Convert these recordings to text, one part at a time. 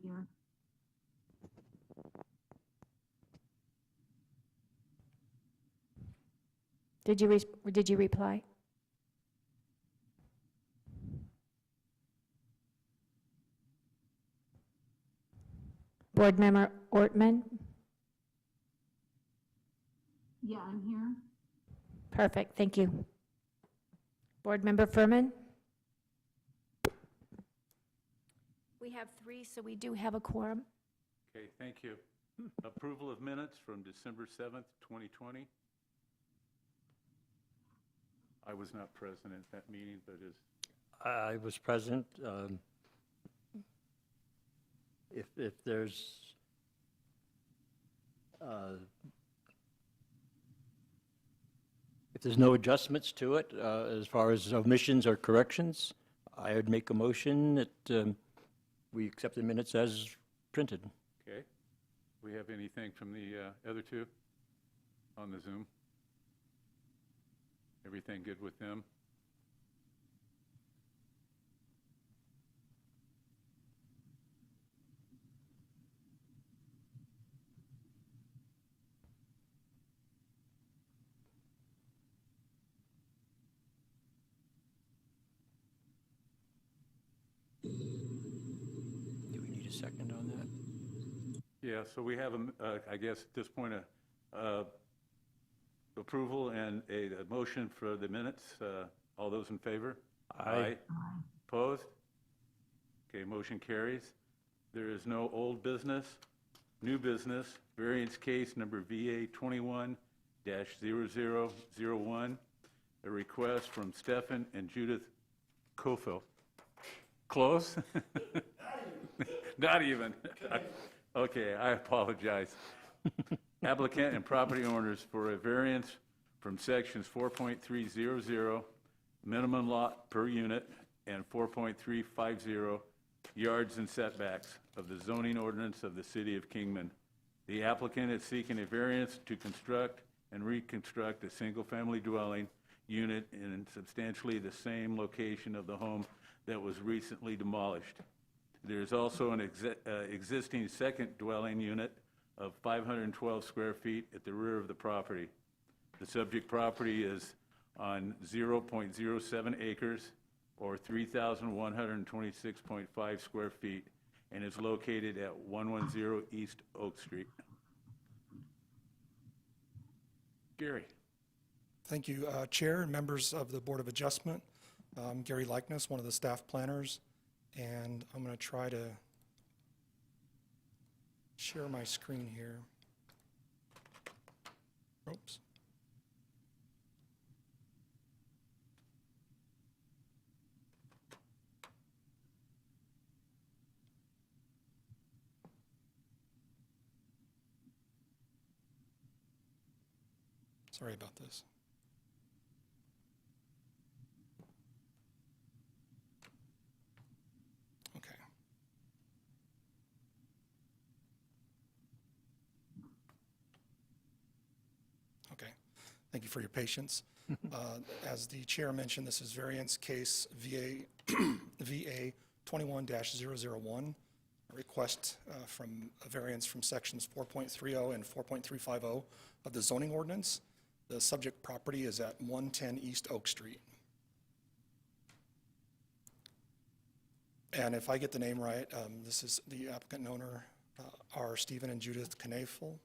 here. Did you reply? Board Member Ortman? Yeah, I'm here. Perfect, thank you. Board Member Furman? We have 3, so we do have a quorum. Okay, thank you. Approval of minutes from December 7th, 2020. I was not present at that meeting, but is, I was present. If there's no adjustments to it, as far as omissions or corrections, I would make a motion that we accept the minutes as printed. okay. We have anything from the other two on the Zoom? Everything good with them? Do we need a second on that? Yeah, so we have, I guess at this point, approval and a motion for the minutes. All those in favor? Aye. Opposed? Okay, motion carries. There is no old business, new business, variance case number VA 21-0001, a request from Stephan and Judith Kofel. Close? Not even. Okay, I apologize. Applicant and property owners for a variance from sections 4.300, minimum lot per unit, and 4.350, yards and setbacks of the zoning ordinance of the city of Kingman. The applicant is seeking a variance to construct and reconstruct a single-family dwelling unit in substantially the same location of the home that was recently demolished. There is also an existing second dwelling unit of 512 square feet at the rear of the property. The subject property is on 0.07 acres or 3,126.5 square feet and is located at 110 East Oak Street. Gary. Thank you, Chair and members of the Board of Adjustment. I'm Gary Likeness, one of the staff planners, and I'm going to try to share my screen here. Oops. Sorry about this. Okay. Okay. Thank you for your patience. As the chair mentioned, this is variance case VA 21-001, a request from a variance from sections 4.30 and 4.350 of the zoning ordinance. The subject property is at 110 East Oak Street. And if I get the name right, this is the applicant and owner are Stephen and Judith Knafel.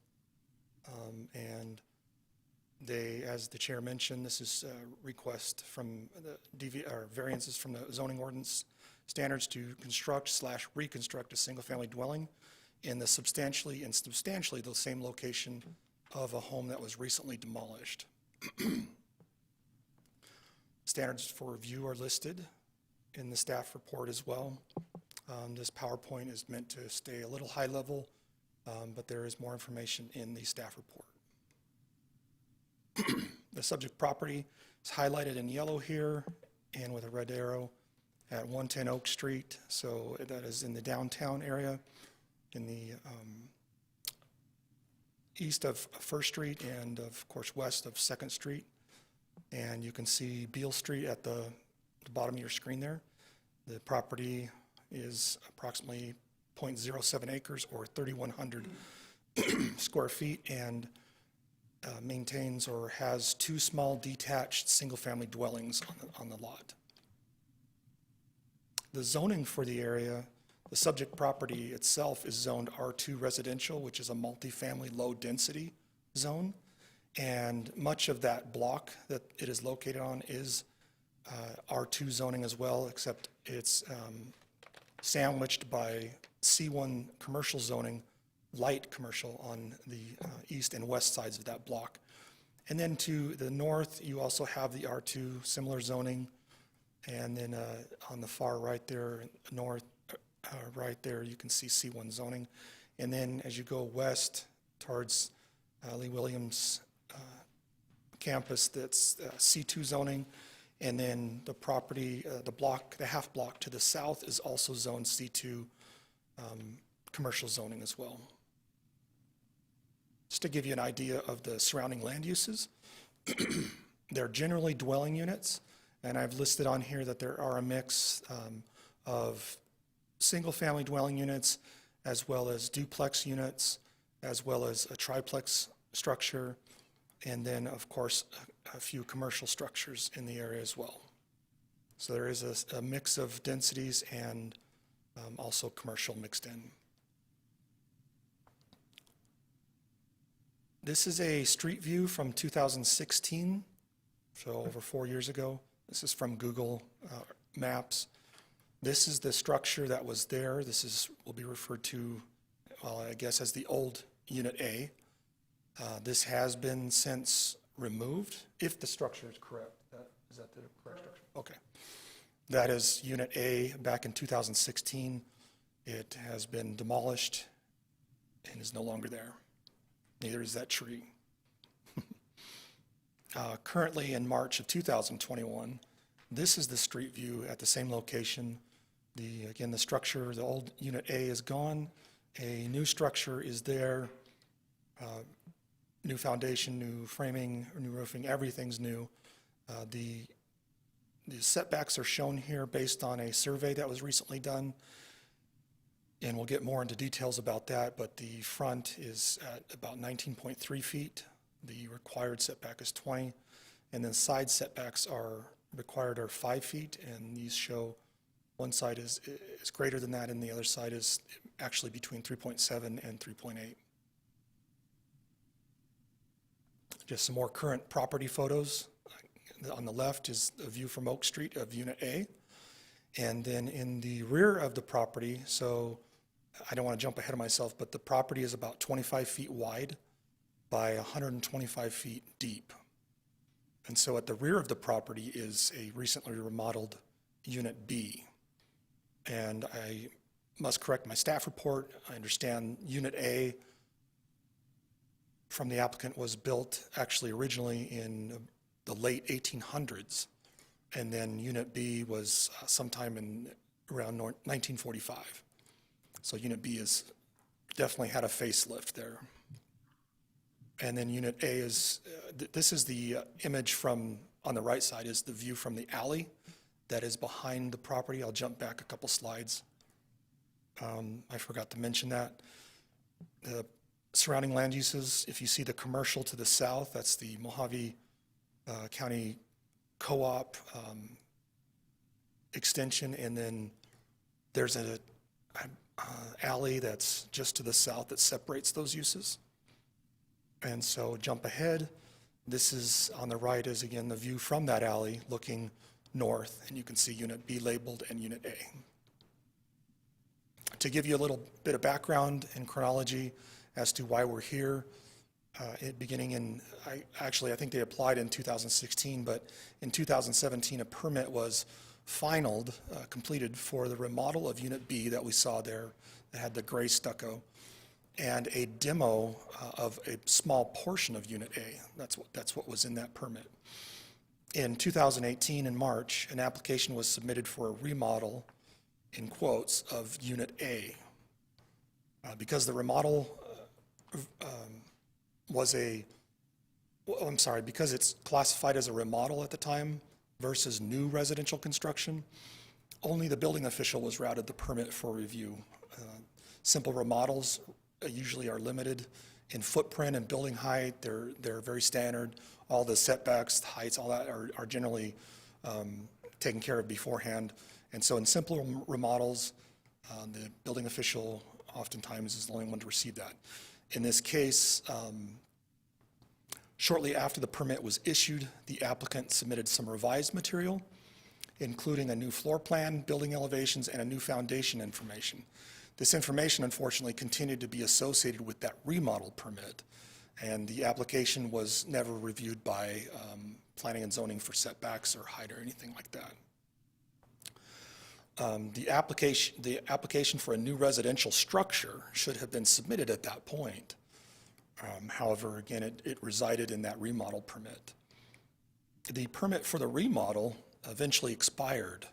And they, as the chair mentioned, this is a request from the variances from the zoning ordinance standards to construct/reconstruct a single-family dwelling in the substantially the same location of a home that was recently demolished. Standards for review are listed in the staff report as well. This PowerPoint is meant to stay a little high level, but there is more information in the staff report. The subject property is highlighted in yellow here and with a red arrow at 110 Oak Street. So that is in the downtown area in the east of 1st Street and of course west of 2nd Street. And you can see Beale Street at the bottom of your screen there. The property is approximately 0.07 acres or 3,100 square feet, and maintains or has 2 small detached single-family dwellings on the lot. The zoning for the area, the subject property itself is zoned R2 residential, which is a multifamily low-density zone, and much of that block that it is located on is R2 zoning as well, except it's sandwiched by C1 commercial zoning, light commercial on the east and west sides of that block. And then to the north, you also have the R2 similar zoning. And then on the far right there, north, right there, you can see C1 zoning. And then as you go west towards Lee Williams campus, that's C2 zoning. And then the property, the half block to the south is also zoned C2 commercial zoning as well. Just to give you an idea of the surrounding land uses, they're generally dwelling units, and I've listed on here that there are a mix of single-family dwelling units as well as duplex units, as well as a triplex structure, and then, of course, a few commercial structures in the area as well. So there is a mix of densities and also commercial mixed in. This is a street view from 2016, so over 4 years ago. This is from Google Maps. This is the structure that was there. This will be referred to, well, I guess, as the old Unit A. This has been since removed, if the structure is correct. Is that the correct structure? Okay. That is Unit A back in 2016. It has been demolished and is no longer there. Neither is that tree. Currently, in March of 2021, this is the street view at the same location. Again, the structure, the old Unit A is gone. A new structure is there. New foundation, new framing, new roofing, everything's new. The setbacks are shown here based on a survey that was recently done. And we'll get more into details about that, but the front is at about 19.3 feet. The required setback is 20, and then side setbacks required are 5 feet, and these show one side is greater than that, and the other side is actually between 3.7 and 3.8. Just some more current property photos. On the left is a view from Oak Street of Unit A, and then in the rear of the property, so I don't want to jump ahead of myself, but the property is about 25 feet wide by 125 feet deep. And so at the rear of the property is a recently remodeled Unit B. And I must correct my staff report. I understand Unit A from the applicant was built actually originally in the late 1800s. And then Unit B was sometime around 1945. So Unit B has definitely had a facelift there. And then Unit A is, this is the image from, on the right side is the view from the alley that is behind the property. I'll jump back a couple slides. I forgot to mention that. The surrounding land uses, if you see the commercial to the south, that's the Mojave County Co-op extension, and then there's an alley that's just to the south that separates those uses. And so jump ahead, this is on the right is again the view from that alley looking north, and you can see Unit B labeled and Unit A. To give you a little bit of background and chronology as to why we're here, beginning in, I think they applied in 2016, but in 2017 a permit was finalized, completed for the remodel of Unit B that we saw there that had the gray stucco, and a demo of a small portion of Unit A. That's what was in that permit. In 2018, in March, an application was submitted for a remodel, in quotes, of Unit A. Because the remodel because it's classified as a remodel at the time versus new residential construction, only the building official was routed the permit for review. Simple remodels usually are limited in footprint and building height. They're very standard. All the setbacks, heights, all that are generally taken care of beforehand. And so in simple remodels, the building official oftentimes is the only one to receive that. In this case, shortly after the permit was issued, the applicant submitted some revised material, including a new floor plan, building elevations, and a new foundation information. This information, unfortunately, continued to be associated with that remodel permit, and the application was never reviewed by planning and zoning for setbacks or height or anything like that. The application for a new residential structure should have been submitted at that point. However, again, it resided in that remodel permit. The permit for the remodel eventually expired.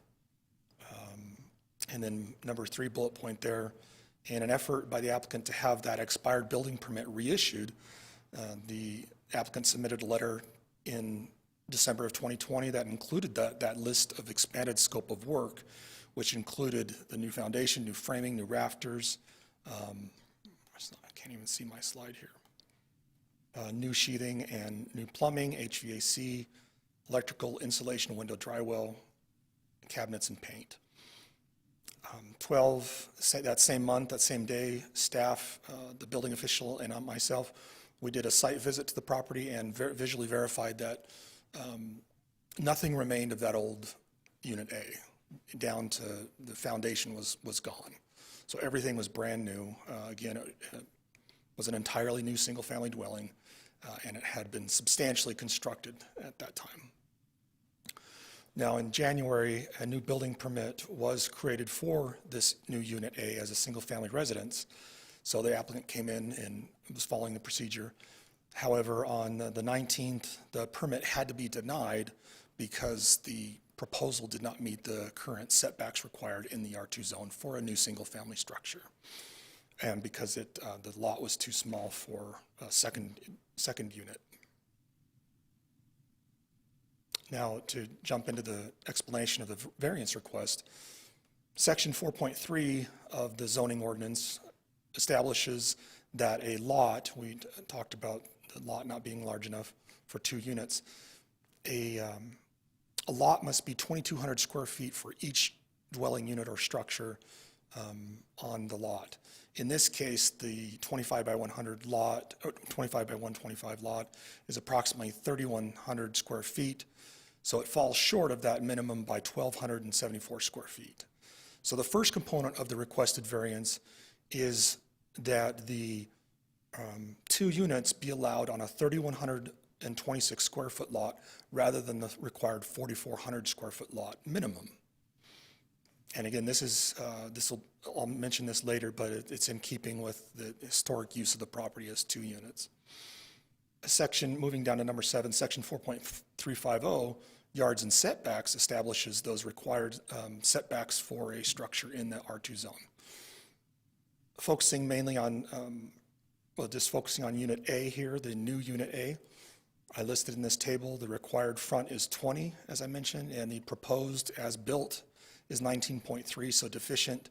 And then number 3 bullet point there, in an effort by the applicant to have that expired building permit reissued, the applicant submitted a letter in December of 2020 that included that list of expanded scope of work, which included the new foundation, new framing, new rafters. I can't even see my slide here. New sheathing and new plumbing, HVAC, electrical, insulation, window, drywall, cabinets, and paint. 12, that same month, that same day, staff, the building official, and myself, we did a site visit to the property and visually verified that nothing remained of that old Unit A, down to the foundation was gone. So everything was brand new. Again, it was an entirely new single-family dwelling, and it had been substantially constructed at that time. Now, in January, a new building permit was created for this new Unit A as a single-family residence. So the applicant came in and was following the procedure. However, on the 19th, the permit had to be denied because the proposal did not meet the current setbacks required in the R2 zone for a new single-family structure. And because the lot was too small for a second unit. Now, to jump into the explanation of the variance request, Section 4.3 of the Zoning Ordinance establishes that a lot, we talked about the lot not being large enough for 2 units, a lot must be 2,200 square feet for each dwelling unit or structure on the lot. In this case, the 25 by 100 lot, or 25 by 125 lot is approximately 3,100 square feet. So it falls short of that minimum by 1,274 square feet. So the first component of the requested variance is that the 2 units be allowed on a 3,126 square foot lot rather than the required 4,400 square foot lot minimum. And again, I'll mention this later, but it's in keeping with the historic use of the property as 2 units. Moving down to number 7, section 4.350, yards and setbacks, establishes those required setbacks for a structure in the R2 zone. Focusing mainly on, just focusing on Unit A here, the new Unit A, I listed in this table, the required front is 20, as I mentioned, and the proposed as built is 19.3, so deficient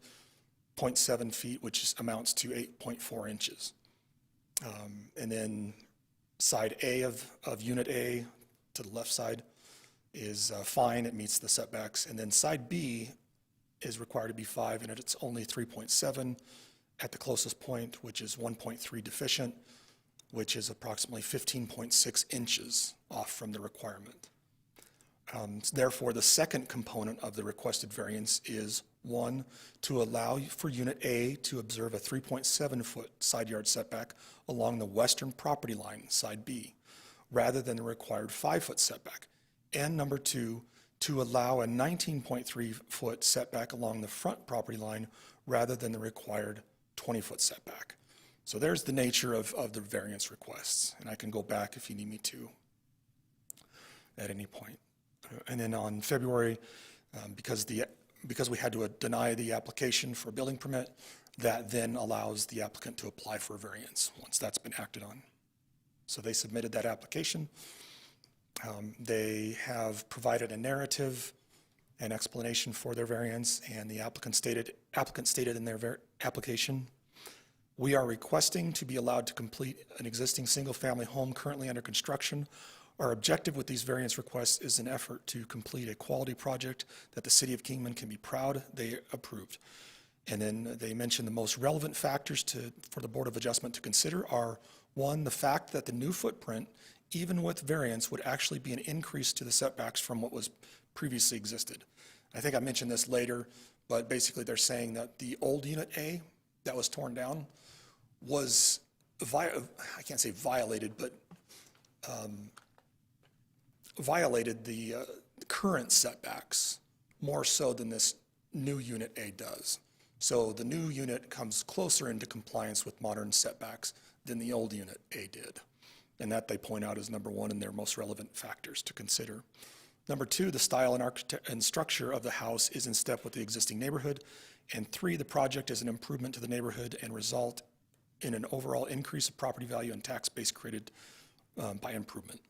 0.7 feet, which amounts to 8.4 inches. And then side A of Unit A to the left side is fine, it meets the setbacks. And then side B is required to be 5, and it's only 3.7 at the closest point, which is 1.3 deficient, which is approximately 15.6 inches off from the requirement. Therefore, the second component of the requested variance is 1, to allow for Unit A to observe a 3.7 foot side yard setback along the western property line, side B, rather than the required 5 foot setback. And number 2, to allow a 19.3 foot setback along the front property line rather than the required 20 foot setback. So there's the nature of the variance requests, and I can go back if you need me to at any point. And then on February, because we had to deny the application for a building permit, that then allows the applicant to apply for a variance once that's been acted on. So they submitted that application. They have provided a narrative and explanation for their variance, and the applicant stated in their application We are requesting to be allowed to complete an existing single-family home currently under construction. Our objective with these variance requests is an effort to complete a quality project that the city of Kingman can be proud they approved. And then they mention the most relevant factors for the Board of Adjustment to consider are, one, the fact that the new footprint, even with variance, would actually be an increase to the setbacks from what was previously existed. I think I mentioned this later, but basically they're saying that the old Unit A that was torn down was, I can't say violated, but violated the current setbacks more so than this new Unit A does. So the new unit comes closer into compliance with modern setbacks than the old Unit A did. And that they point out as number one in their most relevant factors to consider. Number two, the style and structure of the house is in step with the existing neighborhood. And three, the project is an improvement to the neighborhood and result in an overall increase of property value and tax base created by improvement.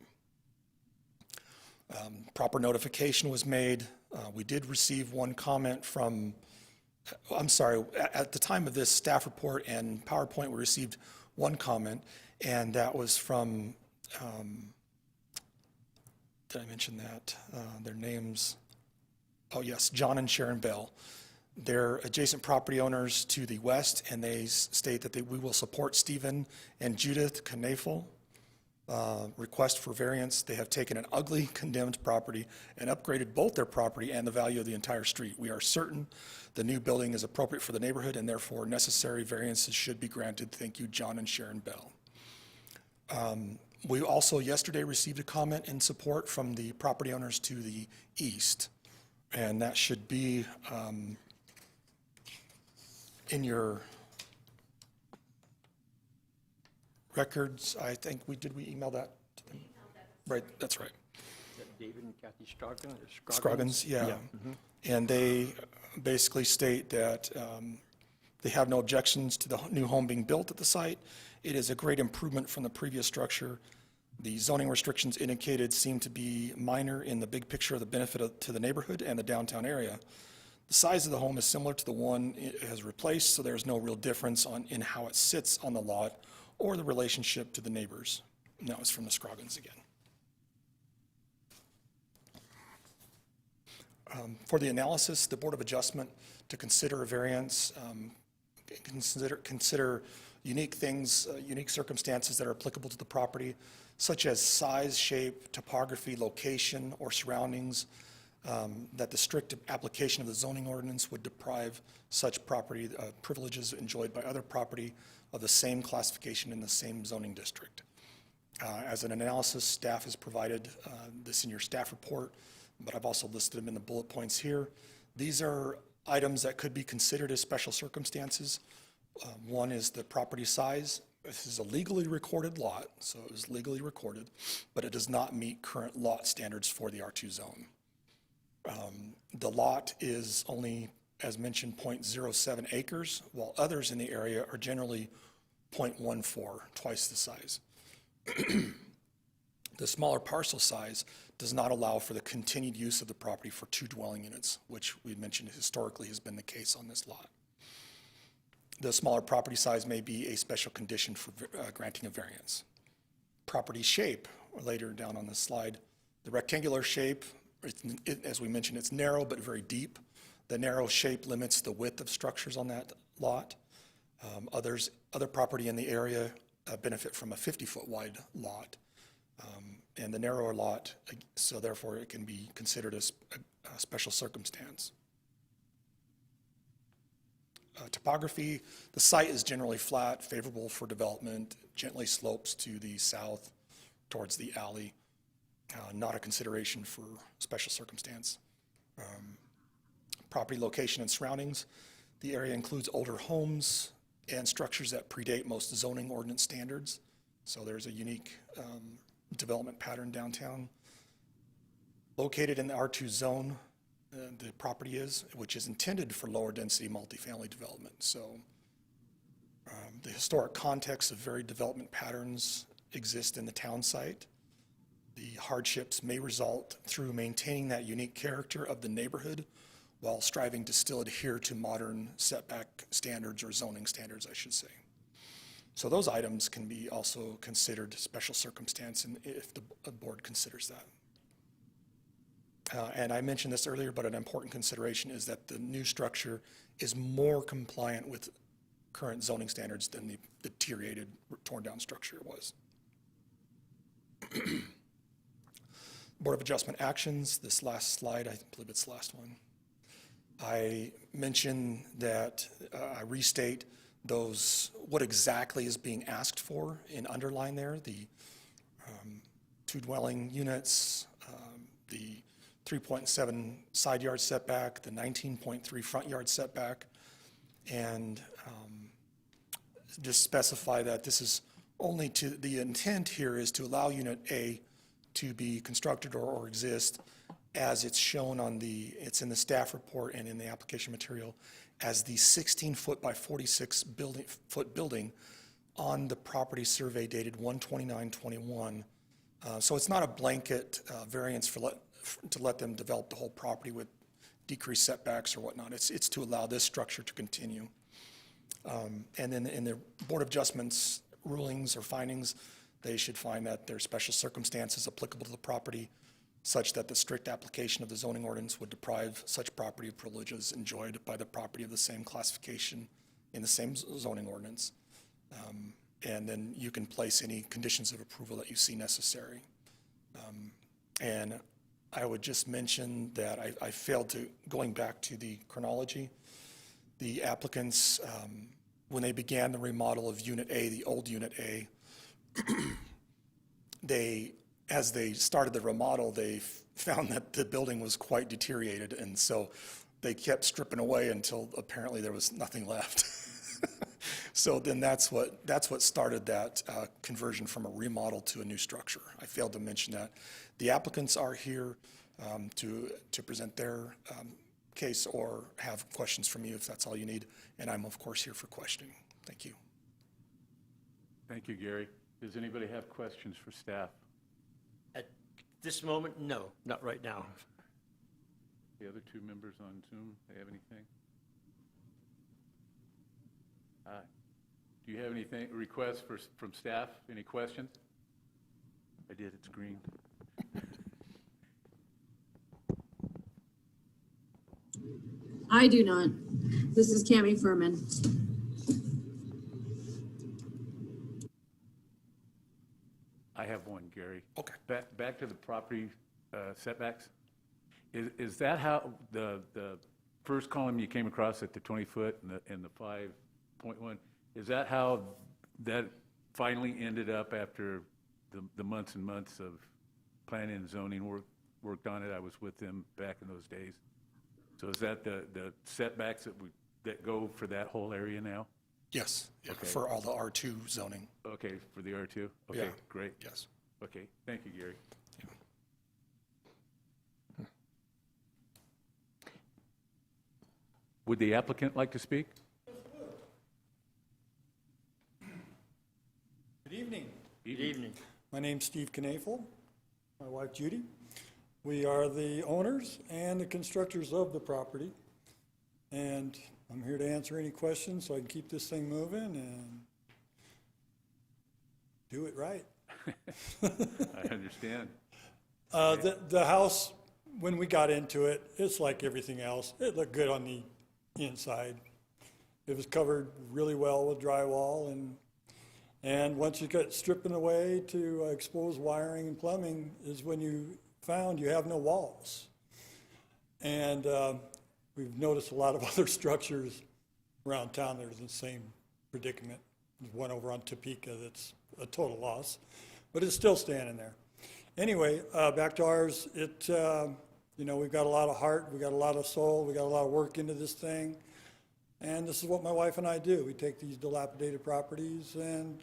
Proper notification was made. We did receive one comment from, I'm sorry, at the time of this staff report and PowerPoint, we received one comment, and that was from, did I mention that? Their names, oh yes, John and Sharon Bell. They're adjacent property owners to the west, and they state that we will support Stephen and Judith Knafel request for variance. They have taken an ugly condemned property and upgraded both their property and the value of the entire street. We are certain the new building is appropriate for the neighborhood and therefore necessary variances should be granted. Thank you, John and Sharon Bell. We also yesterday received a comment in support from the property owners to the east, and that should be in your records. I think we email that to them? Right, that's right. David and Kathy Scroggins? Scroggins, yeah. And they basically state that they have no objections to the new home being built at the site. It is a great improvement from the previous structure. The zoning restrictions indicated seem to be minor in the big picture of the benefit to the neighborhood and the downtown area. The size of the home is similar to the one it has replaced, so there's no real difference in how it sits on the lot or the relationship to the neighbors. And that was from the Scroggins again. For the analysis, the Board of Adjustment to consider a variance, consider unique things, unique circumstances that are applicable to the property, such as size, shape, topography, location, or surroundings, that the strict application of the zoning ordinance would deprive such property privileges enjoyed by other property of the same classification in the same zoning district. As an analysis, staff has provided this in your staff report, but I've also listed them in the bullet points here. These are items that could be considered as special circumstances. One is the property size. This is a legally recorded lot, so it was legally recorded, but it does not meet current lot standards for the R2 zone. The lot is only, as mentioned, 0.07 acres, while others in the area are generally 0.14, twice the size. The smaller parcel size does not allow for the continued use of the property for 2 dwelling units, which we mentioned historically has been the case on this lot. The smaller property size may be a special condition for granting a variance. Property shape, later down on this slide, the rectangular shape, as we mentioned, it's narrow but very deep. The narrow shape limits the width of structures on that lot. Other property in the area benefit from a 50-foot wide lot. And the narrower lot, so therefore it can be considered as a special circumstance. Topography, the site is generally flat, favorable for development, gently slopes to the south towards the alley, not a consideration for special circumstance. Property location and surroundings, the area includes older homes and structures that predate most zoning ordinance standards, so there's a unique development pattern downtown. Located in the R2 zone, the property is, which is intended for lower density multifamily development. So the historic context of varied development patterns exist in the town site. The hardships may result through maintaining that unique character of the neighborhood while striving to still adhere to modern setback standards or zoning standards, I should say. So those items can be also considered special circumstance if the board considers that. And I mentioned this earlier, but an important consideration is that the new structure is more compliant with current zoning standards than the deteriorated, torn-down structure was. Board of Adjustment actions, this last slide, I believe it's the last one. I mentioned that I restate what exactly is being asked for in underline there, the two dwelling units, the 3.7 side yard setback, the 19.3 front yard setback, and just specify that this is only the intent here is to allow Unit A to be constructed or exist as it's shown it's in the staff report and in the application material as the 16-foot by 46-foot building on the property survey dated 1/29/21. So it's not a blanket variance to let them develop the whole property with decreased setbacks or whatnot. It's to allow this structure to continue. And then in the Board of Adjustments rulings or findings, they should find that there are special circumstances applicable to the property such that the strict application of the zoning ordinance would deprive such property of privileges enjoyed by the property of the same classification in the same zoning ordinance. And then you can place any conditions of approval that you see necessary. And I would just mention that I failed to, going back to the chronology, the applicants, when they began the remodel of Unit A, the old Unit A, as they started the remodel, they found that the building was quite deteriorated, and so they kept stripping away until apparently there was nothing left. So then that's what started that conversion from a remodel to a new structure. I failed to mention that. The applicants are here to present their case or have questions from you if that's all you need, and I'm of course here for questioning. Thank you. Thank you, Gary. Does anybody have questions for staff? At this moment, no, not right now. The other two members on Zoom, they have anything? Do you have anything, requests from staff? Any questions? I did, it's green. I do not. This is Cammie Furman. I have one, Gary. Okay. Back to the property setbacks. Is that how the first column you came across at the 20-foot and the 5.1, is that how that finally ended up after the months and months of planning and zoning worked on it? I was with them back in those days. So is that the setbacks that go for that whole area now? Yes, yeah, Okay. for all the R2 zoning. Okay, for the R2? Okay, Yeah. great. Yes. Okay, thank you, Gary. Would the applicant like to speak? Good evening. Good evening. My name's Steve Knafel, my wife Judy. We are the owners and the constructors of the property. And I'm here to answer any questions so I can keep this thing moving and do it right. I understand. The house, when we got into it, it's like everything else. It looked good on the inside. It was covered really well with drywall, and once you got stripping away to expose wiring and plumbing is when you found you have no walls. And we've noticed a lot of other structures around town that are in the same predicament. There's one over on Topeka that's a total loss, but it's still standing there. Anyway, back to ours, we've got a lot of heart, we got a lot of soul, we got a lot of work into this thing. And this is what my wife and I do. We take these dilapidated properties and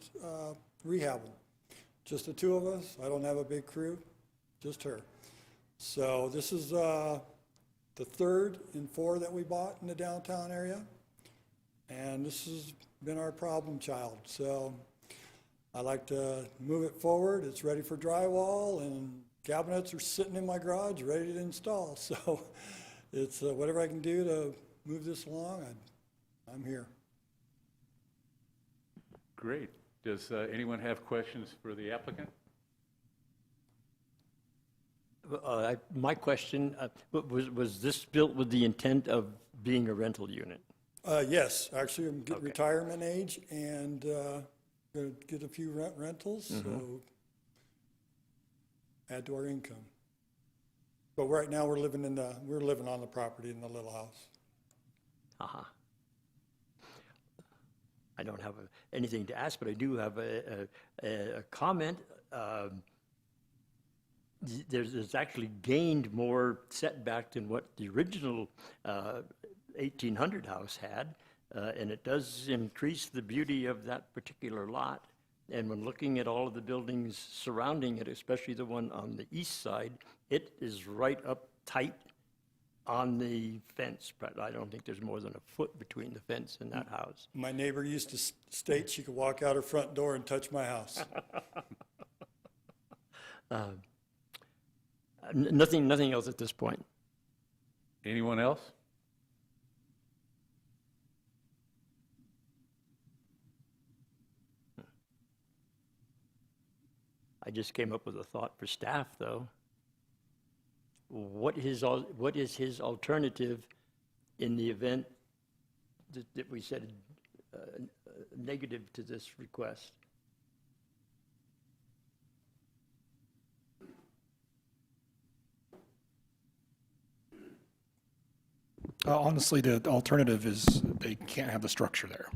rehab them. Just the two of us. I don't have a big crew, just her. So this is the third in 4 that we bought in the downtown area. And this has been our problem child. So I like to move it forward. It's ready for drywall, and cabinets are sitting in my garage ready to install. So it's whatever I can do to move this along, I'm here. Great. Does anyone have questions for the applicant? My question, was this built with the intent of being a rental unit? Yes, actually, I'm getting Okay. retirement age and gonna get a few rentals, so add to our income. But right now, we're living on the property in the little house. Uh-huh. I don't have anything to ask, but I do have a comment. There's actually gained more setback than what the original 1800 house had, and it does increase the beauty of that particular lot. And when looking at all of the buildings surrounding it, especially the one on the east side, it is right up tight on the fence, but I don't think there's more than a foot between the fence and that house. My neighbor used to state she could walk out her front door and touch my house. Nothing else at this point. Anyone else? I just came up with a thought for staff, though. What is his alternative in the event that we said negative to this request? Honestly, the alternative is they can't have the structure there.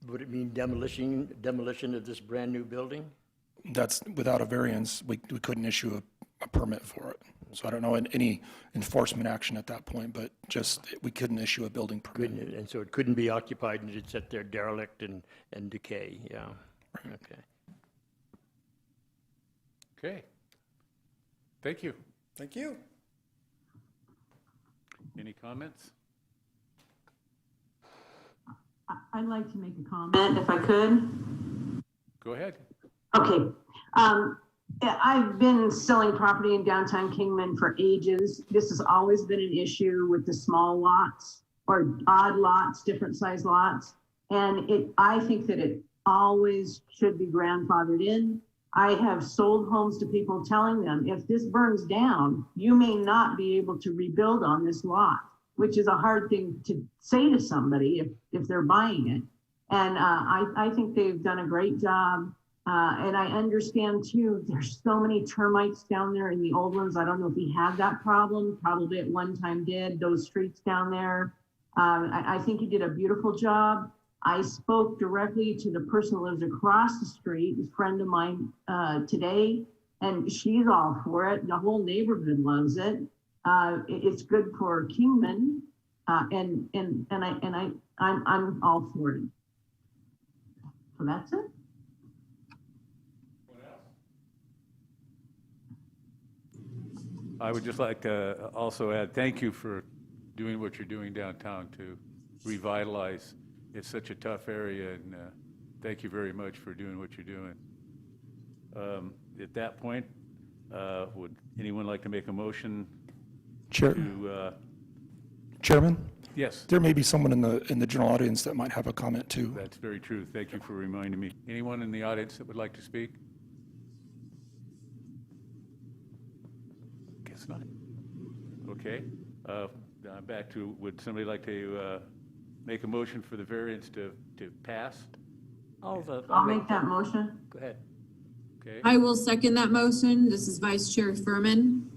Would it mean demolition of this brand-new building? That's, without a variance, we couldn't issue a permit for it. So I don't know any enforcement action at that point, but just, we couldn't issue a building permit. And so it couldn't be occupied and it'd sit there derelict and decay, yeah. Okay. Okay. Thank you. Thank you. Any comments? I'd like to make a comment if I could. Go ahead. Okay. Yeah, I've been selling property in downtown Kingman for ages. This has always been an issue with the small lots or odd lots, different size lots. And I think that it always should be grandfathered in. I have sold homes to people telling them, if this burns down, you may not be able to rebuild on this lot, which is a hard thing to say to somebody if they're buying it. And I think they've done a great job. And I understand too, there's so many termites down there in the old ones. I don't know if he had that problem, probably at one time did, those streets down there. I think he did a beautiful job. I spoke directly to the person who lives across the street, a friend of mine today, and she's all for it. The whole neighborhood loves it. It's good for Kingman, and I'm all for it. So that's it. I would just like to also add, thank you for doing what you're doing downtown to revitalize. It's such a tough area, and thank you very much for doing what you're doing. At that point, would anyone like to make a motion to, Chairman, yes, there may be someone in the general audience that might have a comment too. that's very true. Thank you for reminding me. Anyone in the audience that would like to speak? Guess not. Okay. Back to, would somebody like to make a motion for the variance to pass? I'll make that motion. Go ahead. Okay. I will second that motion. This is Vice Chair Furman.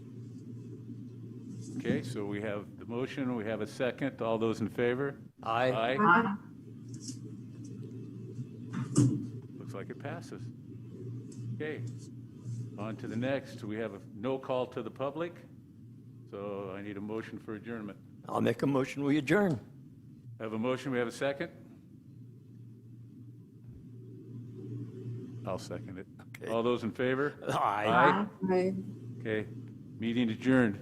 Okay, so we have the motion, we have a second. All those in favor? Aye. Aye. Looks like it passes. Okay, on to the next. We have a no call to the public, so I need a motion for adjournment. I'll make a motion, we adjourn. I have a motion, we have a second? I'll second it. Okay. All those in favor? Aye. Aye. Aye. Okay, meeting adjourned.